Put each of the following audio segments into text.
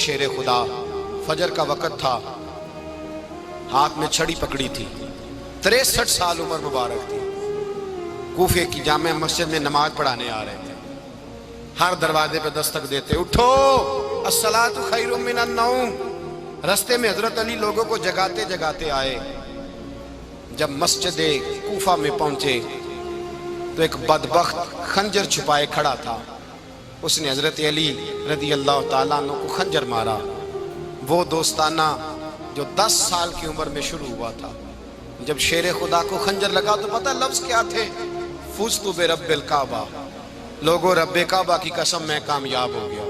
شیر خدا، فجر کا وقت تھا، ہاتھ میں چھڑی پکڑی تھی، 63 سال عمر مبارک تھی، کوفے کی جامع مسجد میں نماز پڑھانے آ رہے تھے۔ ہر دروازے پہ دستک دیتے، اٹھو الصلاۃ خیر من النوم۔ رستے میں حضرت علی لوگوں کو جگاتے جگاتے آئے۔ جب مسجد کوفہ میں پہنچے تو ایک بدبخت خنجر چھپائے کھڑا تھا، اس نے حضرت علی رضی اللہ تعالیٰ عنہ کو خنجر مارا۔ وہ دوستانہ جو 10 سال کی عمر میں شروع ہوا تھا، جب شیر خدا کو خنجر لگا تو پتہ لفظ کیا تھے؟ فزت برب الکعبہ، لوگوں رب کعبہ کی قسم میں کامیاب ہو گیا،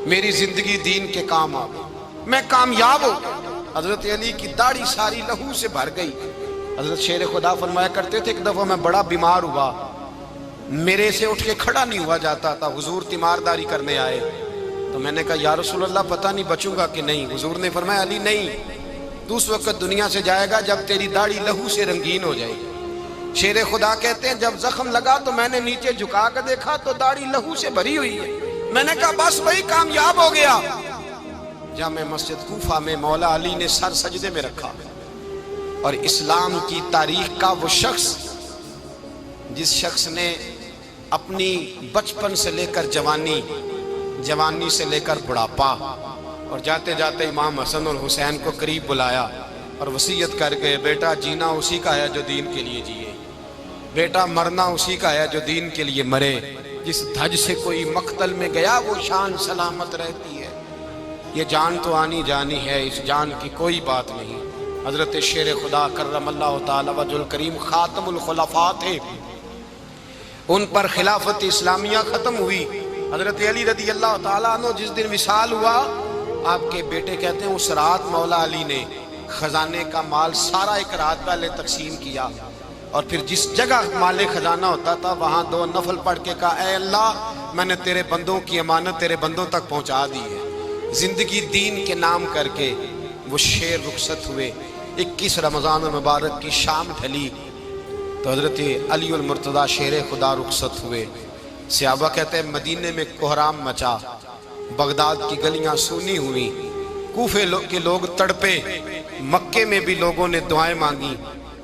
میری زندگی دین کے کام آ گئی، میں کامیاب ہو گیا۔ حضرت علی کی داڑھی ساری لہو سے بھر گئی۔ حضرت شیر خدا فرمایا کرتے تھے، ایک دفعہ میں بڑا بیمار ہوا، میرے سے اٹھ کے کھڑا نہیں ہوا جاتا تھا، حضور تیمارداری کرنے آئے تو میں نے کہا یا رسول اللہ پتہ نہیں بچوں گا کہ نہیں۔ حضور نے فرمایا علی نہیں، تو اس وقت دنیا سے جائے گا جب تیری داڑھی لہو سے رنگین ہو جائے گی۔ شیر خدا کہتے ہیں جب زخم لگا تو میں نے نیچے جھکا کر دیکھا تو داڑھی لہو سے بھری ہوئی ہے، میں نے کہا بس وہی کامیاب ہو گیا۔ جامع مسجد کوفہ میں مولا علی نے سر سجدے میں رکھا، اور اسلام کی تاریخ کا وہ شخص جس شخص نے اپنی بچپن سے لے کر جوانی، جوانی سے لے کر بڑھاپا، اور جاتے جاتے امام حسن اور حسین کو قریب بلایا اور وصیت کر گئے، بیٹا جینا اسی کا ہے جو دین کے لیے جیے، بیٹا مرنا اسی کا ہے جو دین کے لیے مرے، جس دھج سے کوئی مقتل میں گیا وہ شان سلامت رہتی ہے، یہ جان تو آنی جانی ہے، اس جان کی کوئی بات نہیں۔ حضرت شیر خدا کرم اللہ تعالی وجہ الکریم خاتم الخلفاء تھے، ان پر خلافت اسلامیہ ختم ہوئی۔ حضرت علی رضی اللہ تعالیٰ عنہ جس دن وصال ہوا، آپ کے بیٹے کہتے ہیں اس رات مولا علی نے خزانے کا مال سارا ایک رات پہلے تقسیم کیا، اور پھر جس جگہ مال خزانہ ہوتا تھا وہاں 2 نفل پڑھ کے کہا اے اللہ میں نے تیرے بندوں کی امانت تیرے بندوں تک پہنچا دی ہے۔ زندگی دین کے نام کر کے وہ شیر رخصت ہوئے۔ 21 رمضان المبارک کی شام ڈھلی تو حضرت علی المرتضیٰ شیر خدا رخصت ہوئے۔ صحابہ کہتے ہیں مدینے میں کوہرام مچا، بغداد کی گلیاں سونی ہوئی، کوفے کے لوگ تڑپے، مکے میں بھی لوگوں نے دعائیں مانگی۔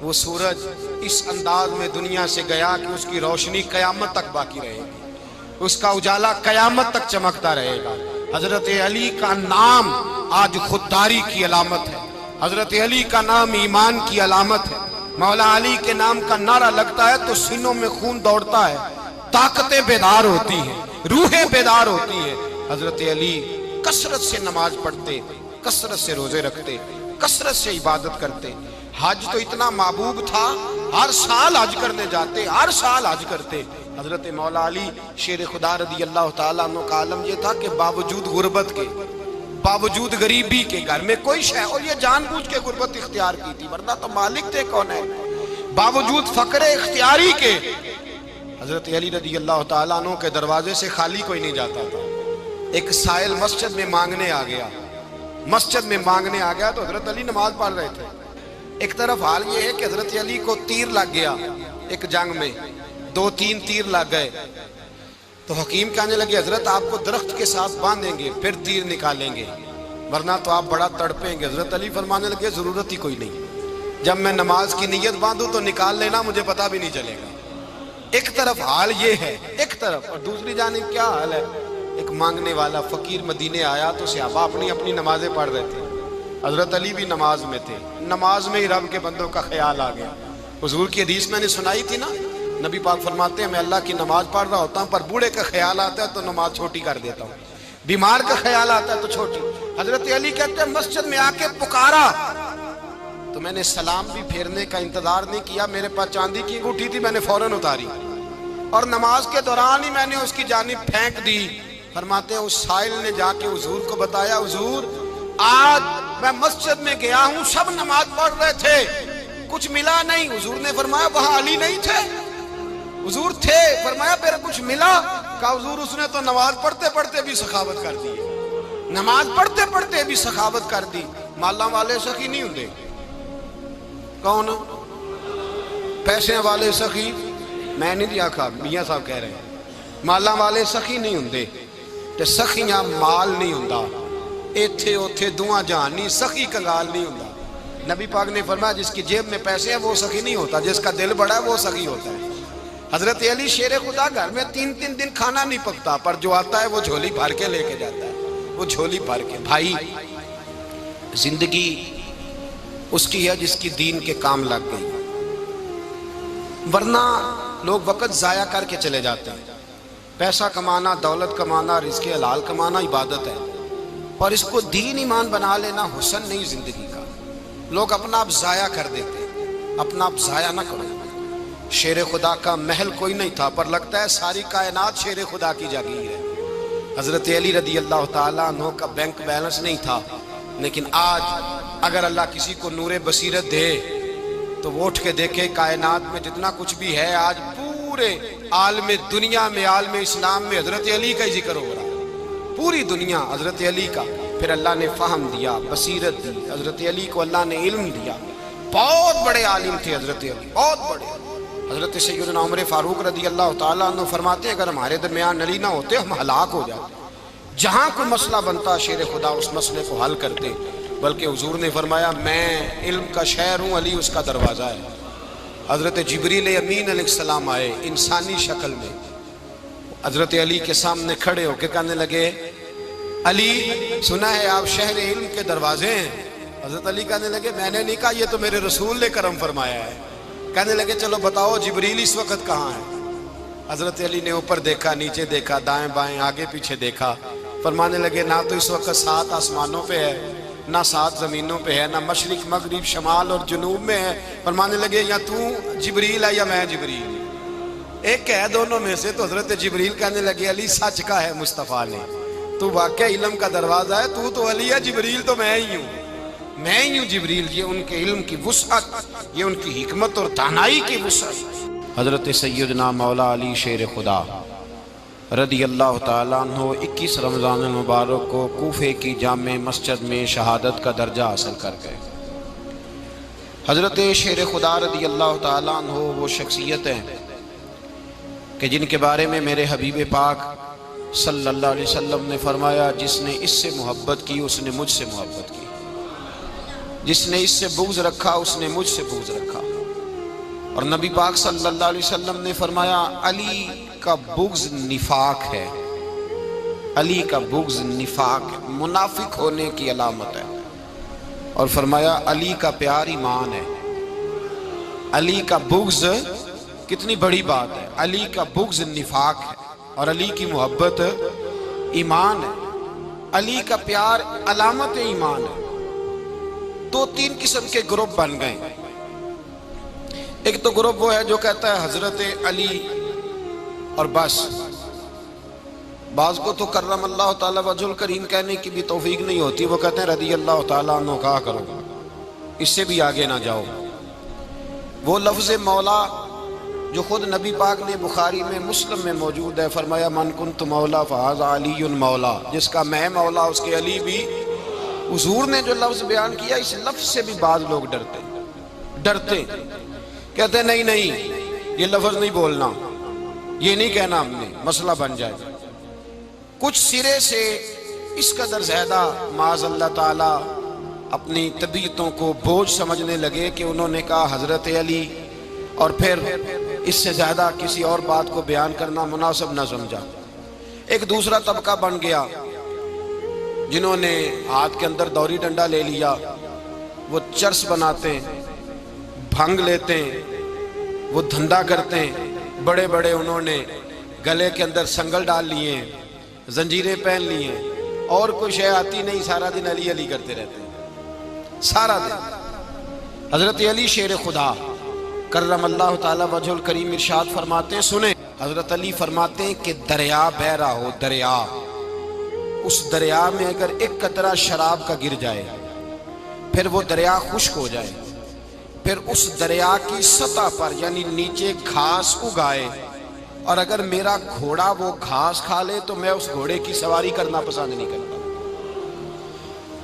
وہ سورج اس انداز میں دنیا سے گیا کہ اس کی روشنی قیامت تک باقی رہے گی، اس کا اجالا قیامت تک چمکتا رہے گا۔ حضرت علی کا نام آج خودداری کی علامت ہے، حضرت علی کا نام ایمان کی علامت ہے۔ مولا علی کے نام کا نعرہ لگتا ہے تو سینوں میں خون دوڑتا ہے، طاقتیں بیدار ہوتی ہیں، روحیں بیدار ہوتی ہیں۔ حضرت علی کثرت سے نماز پڑھتے، کثرت سے روزے رکھتے، کثرت سے عبادت کرتے۔ حج تو اتنا محبوب تھا، ہر سال حج کرنے جاتے، ہر سال حج کرتے۔ حضرت مولا علی شیر خدا رضی اللہ تعالیٰ عنہ کا عالم یہ تھا کہ باوجود غربت کے، باوجود غریبی کے، گھر میں کوئی شے، اور یہ جان بوجھ کے غربت اختیار کی تھی ورنہ تو مالک تھے کون ہے، باوجود فقر اختیاری کے حضرت علی رضی اللہ تعالیٰ عنہ کے دروازے سے خالی کوئی نہیں جاتا تھا۔ ایک سائل مسجد میں مانگنے آ گیا، مسجد میں مانگنے آ گیا تو حضرت علی نماز پڑھ رہے تھے۔ ایک طرف حال یہ ہے کہ حضرت علی کو تیر لگ گیا، ایک جنگ میں 2-3 تیر لگ گئے تو حکیم کہنے لگے حضرت آپ کو درخت کے ساتھ باندھیں گے پھر تیر نکالیں گے ورنہ تو آپ بڑا تڑپیں گے۔ حضرت علی فرمانے لگے ضرورت ہی کوئی نہیں، جب میں نماز کی نیت باندھوں تو نکال لینا، مجھے پتہ بھی نہیں چلے گا۔ ایک طرف حال یہ ہے، ایک طرف، اور دوسری جانب کیا حال ہے؟ ایک مانگنے والا فقیر مدینے آیا تو صحابہ اپنی اپنی نمازیں پڑھ رہے تھے، حضرت علی بھی نماز میں تھے، نماز میں ہی رب کے بندوں کا خیال آ گیا۔ حضور کی حدیث میں نے سنائی تھی نا، نبی پاک فرماتے ہیں میں اللہ کی نماز پڑھ رہا ہوتا ہوں پر بوڑھے کا خیال آتا ہے تو نماز چھوٹی کر دیتا ہوں، بیمار کا خیال آتا ہے تو چھوٹی۔ حضرت علی کہتے ہیں مسجد میں آ کے پکارا تو میں نے سلام بھی پھیرنے کا انتظار نہیں کیا، میرے پاس چاندی کی انگوٹھی تھی، میں نے فوراً اتاری اور نماز کے دوران ہی میں نے اس کی جانب پھینک دی۔ فرماتے ہیں اس سائل نے جا کے حضور کو بتایا حضور آج میں مسجد میں گیا ہوں، سب نماز پڑھ رہے تھے، کچھ ملا نہیں۔ حضور نے فرمایا وہاں علی نہیں تھے؟ حضور تھے۔ فرمایا پھر کچھ ملا؟ کہا حضور اس نے تو نماز پڑھتے پڑھتے بھی سخاوت کر دی، نماز پڑھتے پڑھتے بھی سخاوت کر دی۔ مالاں والے سخی نہیں ہوندے، کون پیسے والے سخی؟ میں نہیں دیا کھا، میاں صاحب کہہ رہے ہیں مالاں والے سخی نہیں ہوندے، تے سخیاں مال نہیں ہوندا، ایتھے اوتھے دعا جہان نہیں، سخی کنگال نہیں ہوتا۔ نبی پاک نے فرمایا جس کی جیب میں پیسے ہیں وہ سخی نہیں ہوتا، جس کا دل بڑا ہے وہ سخی ہوتا ہے۔ حضرت علی شیر خدا گھر میں 3 دن کھانا نہیں پکتا، پر جو آتا ہے وہ جھولی بھر کے لے کے جاتا ہے، وہ جھولی بھر کے۔ بھائی زندگی اس کی ہے جس کی دین کے کام لگ گئی، ورنہ لوگ وقت ضائع کر کے چلے جاتے ہیں۔ پیسہ کمانا، دولت کمانا، رزق حلال کمانا عبادت ہے، اور اس کو دین ایمان بنا لینا حسن نہیں زندگی کا۔ لوگ اپنا آپ ضائع کر دیتے، اپنا آپ ضائع نہ کرو۔ شیر خدا کا محل کوئی نہیں تھا، پر لگتا ہے ساری کائنات شیر خدا کی جاگیر ہے۔ حضرت علی رضی اللہ تعالیٰ عنہ کا بینک بیلنس نہیں تھا، لیکن آج اگر اللہ کسی کو نور بصیرت دے تو وہ اٹھ کے دیکھے کائنات میں جتنا کچھ بھی ہے، آج پورے عالم دنیا میں، عالم اسلام میں حضرت علی کا ہی ذکر ہو رہا ہے، پوری دنیا حضرت علی کا۔ پھر اللہ نے فہم دیا، بصیرت دی، حضرت علی کو اللہ نے علم دیا۔ بہت بڑے عالم تھے حضرت علی، بہت بڑے۔ حضرت سیدنا عمر فاروق رضی اللہ تعالیٰ عنہ فرماتے ہیں اگر ہمارے درمیان علی نہ ہوتے ہم ہلاک ہو جاتے، جہاں کوئی مسئلہ بنتا شیر خدا اس مسئلے کو حل کرتے، بلکہ حضور نے فرمایا میں علم کا شہر ہوں، علی اس کا دروازہ ہے۔ حضرت جبریل امین علیہ السلام آئے انسانی شکل میں، حضرت علی کے سامنے کھڑے ہو کے کہنے لگے علی سنا ہے آپ شہر علم کے دروازے ہیں۔ حضرت علی کہنے لگے میں نے نہیں کہا، یہ تو میرے رسول نے کرم فرمایا ہے۔ کہنے لگے چلو بتاؤ جبریل اس وقت کہاں ہے؟ حضرت علی نے اوپر دیکھا، نیچے دیکھا، دائیں بائیں، آگے پیچھے دیکھا، فرمانے لگے نہ تو اس وقت 7 آسمانوں پہ ہے، نہ 7 زمینوں پہ ہے، نہ مشرق مغرب شمال اور جنوب میں ہے۔ فرمانے لگے یا تو جبریل ہے یا میں جبریل، ایک ہے دونوں میں سے۔ تو حضرت جبریل کہنے لگے علی سچ کا ہے مصطفیٰ نے، تو واقعہ علم کا دروازہ ہے، تو علی ہے، جبریل تو میں ہی ہوں، میں ہی ہوں جبریل۔ یہ ان کے علم کی وسعت، یہ ان کی حکمت اور دانائی کی وسعت۔ حضرت سیدنا مولا علی شیر خدا رضی اللہ تعالیٰ عنہ 21 رمضان المبارک کو کوفے کی جامع مسجد میں شہادت کا درجہ حاصل کر گئے۔ حضرت شیر خدا رضی اللہ تعالیٰ عنہ وہ شخصیت ہیں کہ جن کے بارے میں میرے حبیب پاک صلی اللہ علیہ وسلم نے فرمایا جس نے اس سے محبت کی اس نے مجھ سے محبت کی، جس نے اس سے بغض رکھا اس نے مجھ سے بغض رکھا۔ اور نبی پاک صلی اللہ علیہ وسلم نے فرمایا علی کا بغض نفاق ہے، علی کا بغض نفاق ہے، منافق ہونے کی علامت ہے۔ اور فرمایا علی کا پیار ایمان ہے، علی کا بغض کتنی بڑی بات ہے، علی کا بغض نفاق ہے اور علی کی محبت ایمان ہے، علی کا پیار علامت ایمان ہے۔ 2-3 قسم کے گروپ بن گئے۔ ایک تو گروپ وہ ہے جو کہتا ہے حضرت علی اور بس، بعض کو تو کرم اللہ تعالیٰ وجہ الکریم کہنے کی بھی توفیق نہیں ہوتی، وہ کہتے ہیں رضی اللہ تعالیٰ عنہ کہا کرو، اس سے بھی آگے نہ جاؤ۔ وہ لفظ مولا جو خود نبی پاک نے بخاری میں مسلم میں موجود ہے، فرمایا من کنت مولا فہذا علی مولا، جس کا میں مولا اس کے علی بھی۔ حضور نے جو لفظ بیان کیا اس لفظ سے بھی بعض لوگ ڈرتے کہتے ہیں نہیں یہ لفظ نہیں بولنا، یہ نہیں کہنا، ہم نے مسئلہ بن جائے۔ کچھ سرے سے اس قدر زیادہ معاذ اللہ تعالی اپنی طبیعتوں کو بوجھ سمجھنے لگے کہ انہوں نے کہا حضرت علی، اور پھر اس سے زیادہ کسی اور بات کو بیان کرنا مناسب نہ سمجھا۔ ایک دوسرا طبقہ بن گیا جنہوں نے ہاتھ کے اندر دوری ڈنڈا لے لیا، وہ چرس بناتے ہیں، بھنگ لیتے ہیں، وہ دھندا کرتے ہیں، بڑے بڑے انہوں نے گلے کے اندر سنگل ڈال لیے ہیں، زنجیریں پہن لی ہیں، اور کوئی شے آتی نہیں، سارا دن علی علی کرتے رہتے ہیں سارا دن۔ حضرت علی شیر خدا کرم اللہ تعالیٰ وجہ الکریم ارشاد فرماتے ہیں، سنیں، حضرت علی فرماتے ہیں کہ دریا بہ رہا ہو، دریا، اس دریا میں اگر ایک قطرہ شراب کا گر جائے، پھر وہ دریا خشک ہو جائے، پھر اس دریا کی سطح پر یعنی نیچے گھاس اگائے، اور اگر میرا گھوڑا وہ گھاس کھا لے تو میں اس گھوڑے کی سواری کرنا پسند نہیں کرتا۔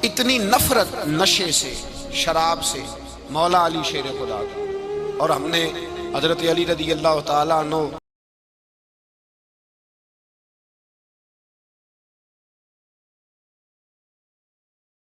اتنی نفرت نشے سے، شراب سے مولا علی شیر خدا کا۔ اور ہم نے حضرت علی رضی اللہ تعالیٰ عنہ